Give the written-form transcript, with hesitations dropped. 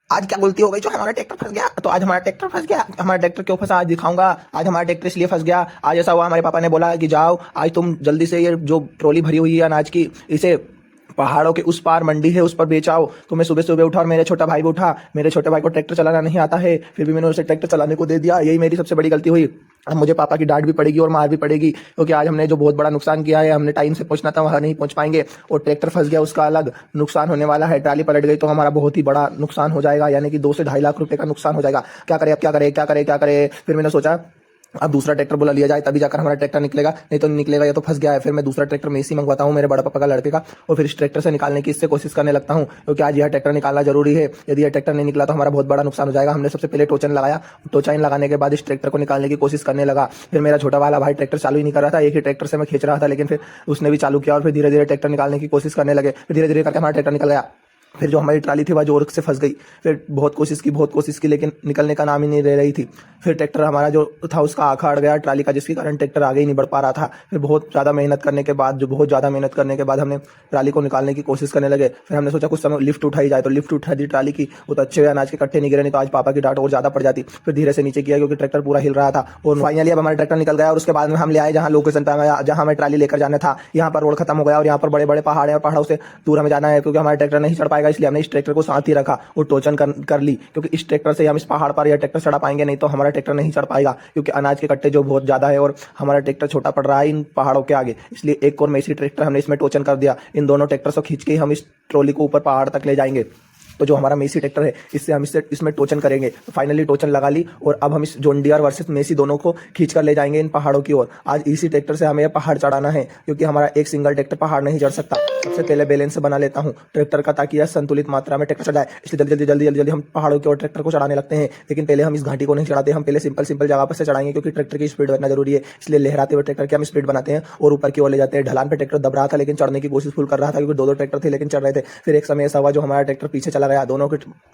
आज क्या गलती हो गई जो हमारा ट्रैक्टर फंस गया? तो आज हमारा ट्रैक्टर फंस गया। हमारा ट्रैक्टर क्यों फंसा आज दिखाऊंगा। आज हमारा ट्रैक्टर इसलिए फंस गया, आज ऐसा हुआ, हमारे पापा ने बोला कि जाओ आज तुम जल्दी से ये जो ट्रॉली भरी हुई है अनाज की, इसे पहाड़ों के उस पार मंडी है उस पर बेचाओ। तो मैं सुबह सुबह उठा और मेरे छोटा भाई भी उठा। मेरे छोटे भाई को ट्रैक्टर चलाना नहीं आता है, फिर भी मैंने उसे ट्रैक्टर चलाने को दे दिया। यही मेरी सबसे बड़ी गलती हुई। अब मुझे पापा की डांट भी पड़ेगी और मार भी पड़ेगी, क्योंकि आज हमने जो बहुत बड़ा नुकसान किया है, हमने टाइम से पहुंचना था वहां नहीं पहुंच पाएंगे और ट्रैक्टर फंस गया, उसका अलग नुकसान होने वाला है। ट्राली पलट गई तो हमारा बहुत ही बड़ा नुकसान हो जाएगा, यानी कि 2 से 2.5 लाख रुपए का नुकसान हो जाएगा। क्या करें अब, क्या करें क्या करें क्या करें। फिर मैंने सोचा अब दूसरा ट्रैक्टर बुला लिया जाए, तभी जाकर हमारा ट्रैक्टर निकलेगा, नहीं तो नहीं निकलेगा, ये तो फंस गया है। फिर मैं दूसरा ट्रैक्टर में इसी मंगवाता हूँ मेरे बड़ा पापा का लड़के का, और फिर इस ट्रैक्टर से निकालने की इससे कोशिश करने लगता हूँ, क्योंकि आज यह ट्रैक्टर निकालना जरूरी है। यदि यह ट्रैक्टर नहीं निकला तो हमारा बहुत बड़ा नुकसान हो जाएगा। हमने सबसे पहले टोचन लगाया, टोचाइन लगाने के बाद इस ट्रैक्टर को निकालने की कोशिश करने लगा। फिर मेरा छोटा वाला भाई ट्रैक्टर चालू ही नहीं कर रहा था, एक ही ट्रैक्टर से मैं खींच रहा था, लेकिन फिर उसने भी चालू किया और फिर धीरे धीरे ट्रैक्टर निकालने की कोशिश करने लगे। फिर धीरे धीरे करके हमारा ट्रैक्टर निकल गया। फिर जो हमारी ट्राली थी वह जोर से फंस गई। फिर बहुत कोशिश की, लेकिन निकलने का नाम ही नहीं ले रही थी। फिर ट्रैक्टर हमारा जो था उसका आखा अड़ गया ट्राली का, जिसके कारण ट्रैक्टर आगे ही नहीं बढ़ पा रहा था। फिर बहुत ज़्यादा मेहनत करने के बाद हमने ट्राली को निकालने की कोशिश करने लगे। फिर हमने सोचा कुछ समय लिफ्ट उठाई जाए, तो लिफ्ट उठा दी ट्राली की। वो तो अच्छे अनाज के कट्टे नहीं गिरे, नहीं तो आज पापा की डांट और ज़्यादा पड़ जाती। फिर धीरे से नीचे किया, क्योंकि ट्रैक्टर पूरा हिल रहा था। और फाइनली अब हमारा ट्रैक्टर निकल गया और उसके बाद में हम ले आए जहाँ लोकेशन पे आया, जहाँ हमें ट्राली लेकर जाना था। यहाँ पर रोड खत्म हो गया और यहाँ पर बड़े बड़े पहाड़ है और पहाड़ों से दूर हमें जाना है, क्योंकि हमारा ट्रैक्टर नहीं चढ़ पाएगा। इसलिए हमने इस ट्रैक्टर को साथ ही रखा और टोचन कर ली, क्योंकि इस ट्रैक्टर से हम इस पहाड़ पर यह ट्रैक्टर चढ़ा पाएंगे, नहीं तो हमारा ट्रैक्टर नहीं चढ़ पाएगा, क्योंकि अनाज के कट्टे जो बहुत ज्यादा है और हमारा ट्रैक्टर छोटा पड़ रहा है इन पहाड़ों के आगे। इसलिए एक और मेसी ट्रैक्टर हमने इसमें टोचन कर दिया। इन दोनों ट्रैक्टर को खींच के हम इस ट्रॉली को ऊपर पहाड़ तक ले जाएंगे। तो जो हमारा मेसी ट्रैक्टर है, इससे हम इसमें टोचन करेंगे। तो फाइनली टोचन लगा ली और अब हम इस जॉन डियर वर्सेस मेसी दोनों को खींच कर ले जाएंगे इन पहाड़ों की ओर। आज इसी ट्रैक्टर से हमें यह पहाड़ चढ़ाना है, क्योंकि हमारा एक सिंगल ट्रैक्टर पहाड़ नहीं चढ़ सकता। सबसे पहले बैलेंस बना लेता हूँ ट्रैक्टर का, ताकि यह संतुलित मात्रा में ट्रैक्टर चढ़ाए। इसलिए जल्दी जल्दी जल्दी जल्दी जल्दी हम पहाड़ों की ओर ट्रैक्टर को चढ़ाने लगते हैं। लेकिन पहले हम इस घाटी को नहीं चढ़ाते, हम पहले सिंपल जगह पर से चढ़ाएंगे, क्योंकि ट्रैक्टर की स्पीड बनना जरूरी है। इसलिए लहराते हुए ट्रैक्टर की हम स्पीड बनाते हैं और ऊपर की ओर ले जाते हैं। ढलान पे ट्रैक्टर दब रहा था, लेकिन चढ़ने की कोशिश फुल कर रहा था, क्योंकि दो ट्रैक्टर थे लेकिन चढ़ रहे थे। फिर एक समय ऐसा हुआ जो हमारा ट्रैक्टर पीछे चला गया, दोनों के